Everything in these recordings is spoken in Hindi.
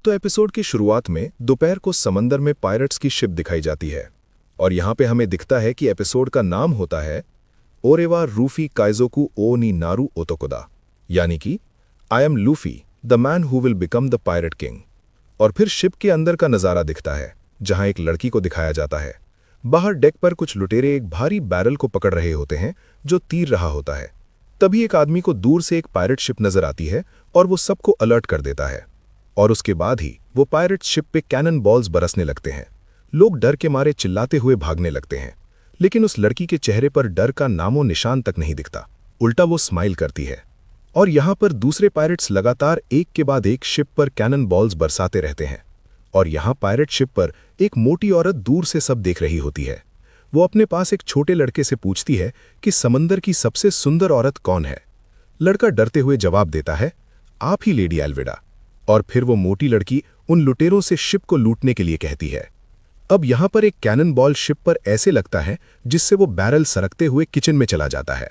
तो एपिसोड की शुरुआत में दोपहर को समंदर में पायरेट्स की शिप दिखाई जाती है और यहाँ पे हमें दिखता है कि एपिसोड का नाम होता है ओरेवा रूफी काइजोकू ओ नी नारू ओतोकोदा, यानी कि I am Luffy the man who will become the pirate king. और फिर शिप के अंदर का नज़ारा दिखता है जहाँ एक लड़की को दिखाया जाता है। बाहर डेक पर कुछ लुटेरे एक भारी बैरल को पकड़ रहे होते हैं जो तीर रहा होता है। तभी एक आदमी को दूर से एक पायरेट शिप नजर आती है और वो सबको अलर्ट कर देता है। और उसके बाद ही वो पायरेट शिप पे कैनन बॉल्स बरसने लगते हैं। लोग डर के मारे चिल्लाते हुए भागने लगते हैं, लेकिन उस लड़की के चेहरे पर डर का नामो निशान तक नहीं दिखता। उल्टा वो स्माइल करती है। और यहाँ पर दूसरे पायरेट्स लगातार एक के बाद एक शिप पर कैनन बॉल्स बरसाते रहते हैं। और यहाँ पायरेट शिप पर एक मोटी औरत दूर से सब देख रही होती है। वो अपने पास एक छोटे लड़के से पूछती है कि समंदर की सबसे सुंदर औरत कौन है। लड़का डरते हुए जवाब देता है, आप ही लेडी एल्विडा। और फिर वो मोटी लड़की उन लुटेरों से शिप को लूटने के लिए कहती है। अब यहाँ पर एक कैनन बॉल शिप पर ऐसे लगता है जिससे वो बैरल सरकते हुए किचन में चला जाता है।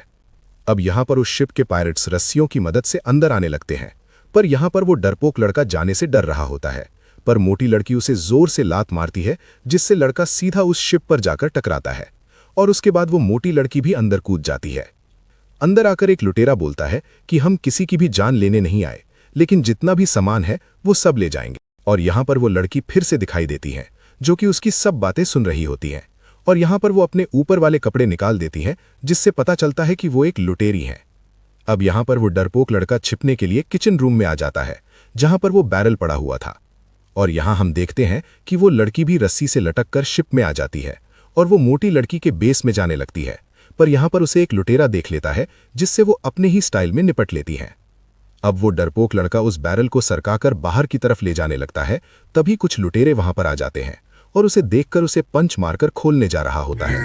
अब यहाँ पर उस शिप के पायरेट्स रस्सियों की मदद से अंदर आने लगते हैं, पर यहाँ पर वो डरपोक लड़का जाने से डर रहा होता है। पर मोटी लड़की उसे जोर से लात मारती है जिससे लड़का सीधा उस शिप पर जाकर टकराता है। और उसके बाद वो मोटी लड़की भी अंदर कूद जाती है। अंदर आकर एक लुटेरा बोलता है कि हम किसी की भी जान लेने नहीं आए, लेकिन जितना भी सामान है वो सब ले जाएंगे। और यहाँ पर वो लड़की फिर से दिखाई देती है जो कि उसकी सब बातें सुन रही होती हैं। और यहाँ पर वो अपने ऊपर वाले कपड़े निकाल देती है जिससे पता चलता है कि वो एक लुटेरी है। अब यहाँ पर वो डरपोक लड़का छिपने के लिए किचन रूम में आ जाता है जहाँ पर वो बैरल पड़ा हुआ था। और यहाँ हम देखते हैं कि वो लड़की भी रस्सी से लटक कर शिप में आ जाती है और वो मोटी लड़की के बेस में जाने लगती है। पर यहाँ पर उसे एक लुटेरा देख लेता है जिससे वो अपने ही स्टाइल में निपट लेती है। अब वो डरपोक लड़का उस बैरल को सरकाकर बाहर की तरफ ले जाने लगता है। तभी कुछ लुटेरे वहां पर आ जाते हैं और उसे देखकर उसे पंच मारकर खोलने जा रहा होता है।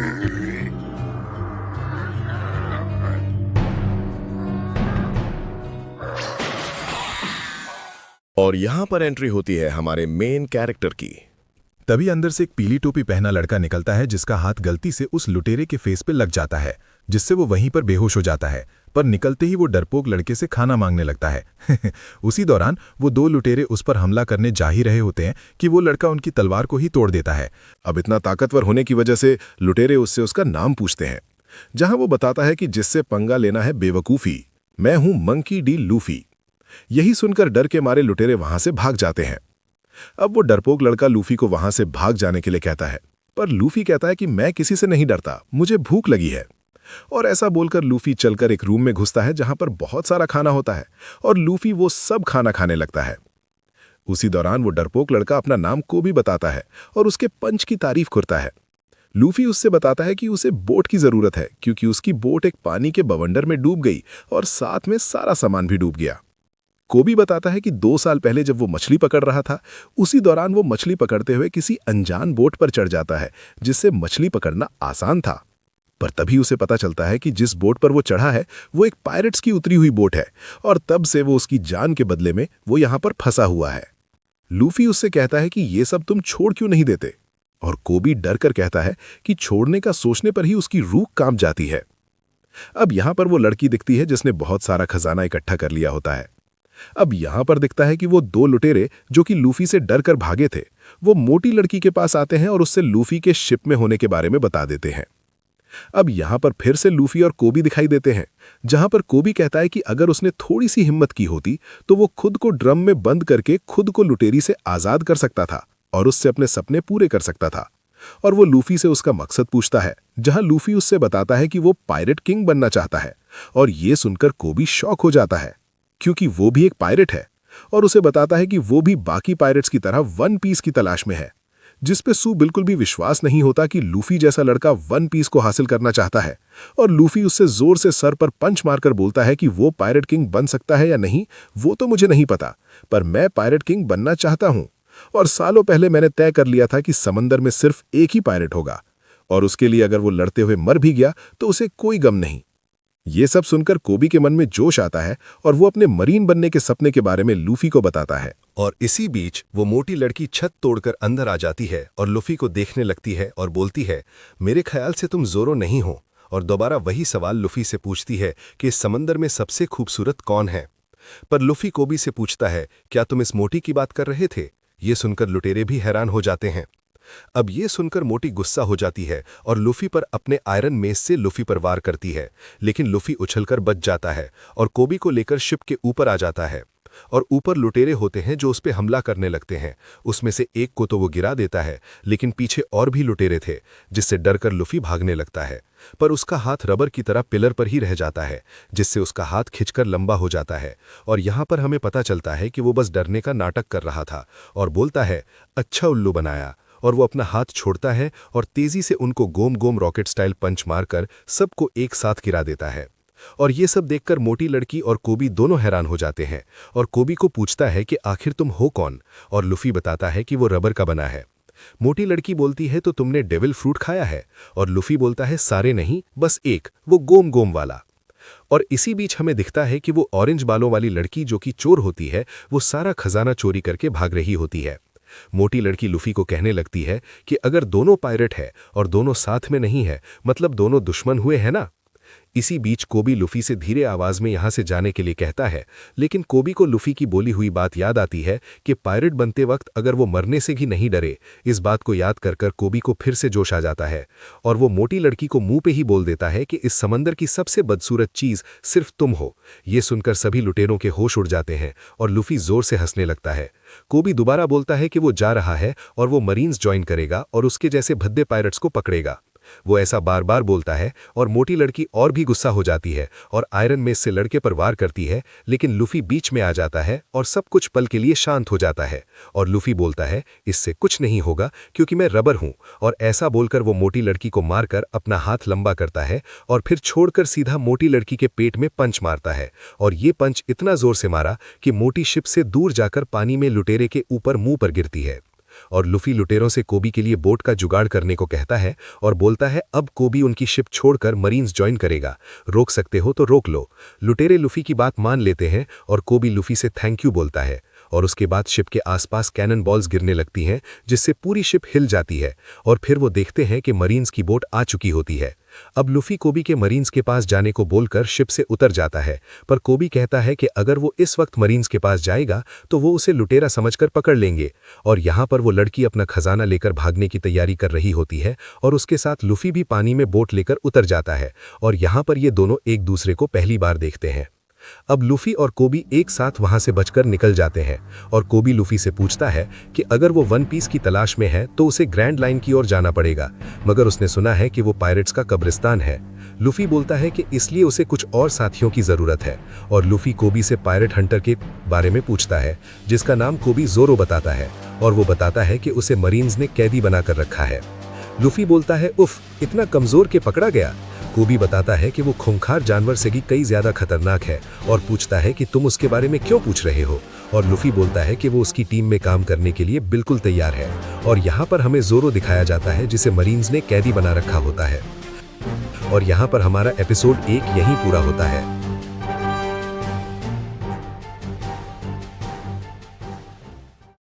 और यहां पर एंट्री होती है हमारे मेन कैरेक्टर की। तभी अंदर से एक पीली टोपी पहना लड़का निकलता है जिसका हाथ गलती से उस लुटेरे के फेस पे लग जाता है, जिससे वो वहीं पर बेहोश हो जाता है। पर निकलते ही वो डरपोक लड़के से खाना मांगने लगता है। उसी दौरान वो दो लुटेरे उस पर हमला करने जा ही रहे होते हैं कि वो लड़का उनकी तलवार को ही तोड़ देता है। अब इतना ताकतवर होने की वजह से लुटेरे उससे उसका नाम पूछते हैं, जहां वो बताता है कि जिससे पंगा लेना है बेवकूफी, मैं हूं मंकी डी लूफी। यही सुनकर डर के मारे लुटेरे वहां से भाग जाते हैं। अब वो डरपोक लड़का लूफी को वहां से भाग जाने के लिए कहता है, पर लूफी कहता है कि मैं किसी से नहीं डरता, मुझे भूख लगी है। और ऐसा बोलकर लूफी चलकर एक रूम में घुसता है जहां पर बहुत सारा खाना होता है और लूफी वो सब खाना खाने लगता है। उसी दौरान वो डरपोक लड़का अपना नाम को भी बताता है और उसके पंच की तारीफ करता है। लूफी उससे बताता है कि उसे बोट की जरूरत है क्योंकि उसकी बोट एक पानी के बवंडर में डूब गई और साथ में सारा सामान भी डूब गया। कोबी बताता है कि 2 साल पहले जब वो मछली पकड़ रहा था, उसी दौरान वो मछली पकड़ते हुए किसी अनजान बोट पर चढ़ जाता है जिससे मछली पकड़ना आसान था। पर तभी उसे पता चलता है कि जिस बोट पर वो चढ़ा है वो एक पायरेट्स की उतरी हुई बोट है और तब से वो उसकी जान के बदले में वो यहां पर फंसा हुआ है। लूफी उससे कहता है कि ये सब तुम छोड़ क्यों नहीं देते, और कोबी डर कर कहता है कि छोड़ने का सोचने पर ही उसकी रूह कांप जाती है। अब यहां पर वो लड़की दिखती है जिसने बहुत सारा खजाना इकट्ठा कर लिया होता है। अब यहां पर दिखता है कि वो 2 लुटेरे जो कि लूफी से डर कर भागे थे, वो मोटी लड़की के पास आते हैं और उससे लूफी के शिप में होने के बारे में बता देते हैं। अब यहां पर फिर से लूफी और कोबी दिखाई देते हैं, जहां पर कोबी कहता है कि अगर उसने थोड़ी सी हिम्मत की होती तो वो खुद को ड्रम में बंद करके खुद को लुटेरी से आजाद कर सकता था और उससे अपने सपने पूरे कर सकता था। और वो लूफी से उसका मकसद पूछता है, जहां लूफी उससे बताता है कि वो पायरेट किंग बनना चाहता है। और ये सुनकर कोबी शॉक हो जाता है क्योंकि वो भी एक पायरेट है और उसे बताता है कि वो भी बाकी पायरेट्स की तरह वन पीस की तलाश में है, जिस पे सू बिल्कुल भी विश्वास नहीं होता कि लूफी जैसा लड़का वन पीस को हासिल करना चाहता है। और लूफी उससे जोर से सर पर पंच मारकर बोलता है कि वो पायरेट किंग बन सकता है या नहीं वो तो मुझे नहीं पता, पर मैं पायरेट किंग बनना चाहता हूं। और सालों पहले मैंने तय कर लिया था कि समंदर में सिर्फ एक ही पायरेट होगा और उसके लिए अगर वो लड़ते हुए मर भी गया तो उसे कोई गम नहीं। ये सब सुनकर कोबी के मन में जोश आता है और वो अपने मरीन बनने के सपने के बारे में लूफी को बताता है। और इसी बीच वो मोटी लड़की छत तोड़कर अंदर आ जाती है और लूफी को देखने लगती है और बोलती है, मेरे ख्याल से तुम जोरो नहीं हो। और दोबारा वही सवाल लूफी से पूछती है कि इस समंदर में सबसे खूबसूरत कौन है। पर लूफी कोबी से पूछता है, क्या तुम इस मोटी की बात कर रहे थे? ये सुनकर लुटेरे भी हैरान हो जाते हैं। अब ये सुनकर मोटी गुस्सा हो जाती है और लूफी पर अपने आयरन मेस से लूफी पर वार करती है, लेकिन लूफी उछलकर बच जाता है और कोबी को लेकर शिप के ऊपर आ जाता है। और ऊपर लुटेरे होते हैं जो उस पे हमला करने लगते हैं। उसमें से एक को तो वो गिरा देता है, लेकिन पीछे और भी लुटेरे थे, जिससे डरकर लूफी भागने लगता है। पर उसका हाथ रबर की तरह पिलर पर ही रह जाता है, जिससे उसका हाथ खिंचकर लंबा हो जाता है। और यहाँ पर हमें पता चलता है कि वो बस डरने का नाटक कर रहा था और बोलता है, अच्छा उल्लू बनाया। और वो अपना हाथ छोड़ता है और तेजी से उनको गोम गोम रॉकेट स्टाइल पंच मारकर सबको एक साथ गिरा देता है। और ये सब देखकर मोटी लड़की और कोबी दोनों हैरान हो जाते हैं और कोबी को पूछता है कि आखिर तुम हो कौन, और लूफी बताता है कि वो रबर का बना है। मोटी लड़की बोलती है, तो तुमने डेविल फ्रूट खाया है? और लूफी बोलता है, सारे नहीं, बस एक, वो गोम गोम वाला। और इसी बीच हमें दिखता है कि वो ऑरेंज बालों वाली लड़की जो कि चोर होती है, वो सारा खजाना चोरी करके भाग रही होती है। मोटी लड़की लूफी को कहने लगती है कि अगर दोनों पायरेट है और दोनों साथ में नहीं है, मतलब दोनों दुश्मन हुए हैं ना। इसी बीच कोबी लूफी से धीरे आवाज में यहां से जाने के लिए कहता है, लेकिन कोबी को लूफी की बोली हुई बात याद आती है कि पायरेट बनते वक्त अगर वो मरने से भी नहीं डरे। इस बात को याद कर कर कोबी को फिर से जोश आ जाता है और वो मोटी लड़की को मुंह पे ही बोल देता है कि इस समंदर की सबसे बदसूरत चीज सिर्फ तुम हो। ये सुनकर सभी लुटेरों के होश उड़ जाते हैं और लूफी जोर से हंसने लगता है। कोबी दोबारा बोलता है कि वो जा रहा है और वो मरीन्स ज्वाइन करेगा और उसके जैसे भद्दे पायरेट्स को पकड़ेगा। वो ऐसा बार बार बोलता है और मोटी लड़की और भी गुस्सा हो जाती है और आयरन मेस से लड़के पर वार करती है, लेकिन लूफी बीच में आ जाता है और सब कुछ पल के लिए शांत हो जाता है। और लूफी बोलता है, इससे कुछ नहीं होगा क्योंकि मैं रबर हूं। और ऐसा बोलकर वो मोटी लड़की को मारकर अपना हाथ लंबा करता है और फिर छोड़कर सीधा मोटी लड़की के पेट में पंच मारता है। और ये पंच इतना जोर से मारा कि मोटी शिप से दूर जाकर पानी में लुटेरे के ऊपर मुंह पर गिरती है। और लूफी लुटेरों से कोबी के लिए बोट का जुगाड़ करने को कहता है और बोलता है, अब कोबी उनकी शिप छोड़कर मरीन्स ज्वाइन करेगा, रोक सकते हो तो रोक लो। लुटेरे लूफी की बात मान लेते हैं और कोबी लूफी से थैंक यू बोलता है। और उसके बाद शिप के आसपास कैनन बॉल्स गिरने लगती हैं, जिससे पूरी शिप हिल जाती है। और फिर वो देखते हैं कि मरीन्स की बोट आ चुकी होती है। अब लूफी कोबी के मरीन्स के पास जाने को बोलकर शिप से उतर जाता है, पर कोबी कहता है कि अगर वो इस वक्त मरीन्स के पास जाएगा तो वो उसे लुटेरा समझकर पकड़ लेंगे। और यहाँ पर वो लड़की अपना खजाना लेकर भागने की तैयारी कर रही होती है और उसके साथ लूफी भी पानी में बोट लेकर उतर जाता है। और यहाँ पर ये दोनों एक दूसरे को पहली बार देखते हैं। अब लूफी और कोबी एक साथ वहां से बचकर निकल जाते हैं और कोबी लूफी से पूछता है कि अगर वो वन पीस की तलाश में है तो उसे ग्रैंड लाइन की ओर जाना पड़ेगा, मगर उसने सुना है कि वो पायरेट्स का कब्रिस्तान है। लूफी बोलता है कि इसलिए उसे कुछ और साथियों की जरूरत है और लूफी कोबी से पायरेट हंटर के बारे में पूछता है, जिसका नाम कोबी जोरो बताता है। और वो बताता है कि उसे मरीन्स ने कैदी बनाकर रखा है। लूफी बोलता है, उफ, इतना कमजोर के पकड़ा गया। कोबी बताता है कि वो खूंखार जानवर से भी कई ज्यादा खतरनाक है और पूछता है कि तुम उसके बारे में क्यों पूछ रहे हो। और लूफी बोलता है कि वो उसकी टीम में काम करने के लिए बिल्कुल तैयार है। और यहाँ पर हमें जोरो दिखाया जाता है, जिसे मरीन्स ने कैदी बना रखा होता है। और यहाँ पर हमारा एपिसोड 1 यहीं पूरा होता है।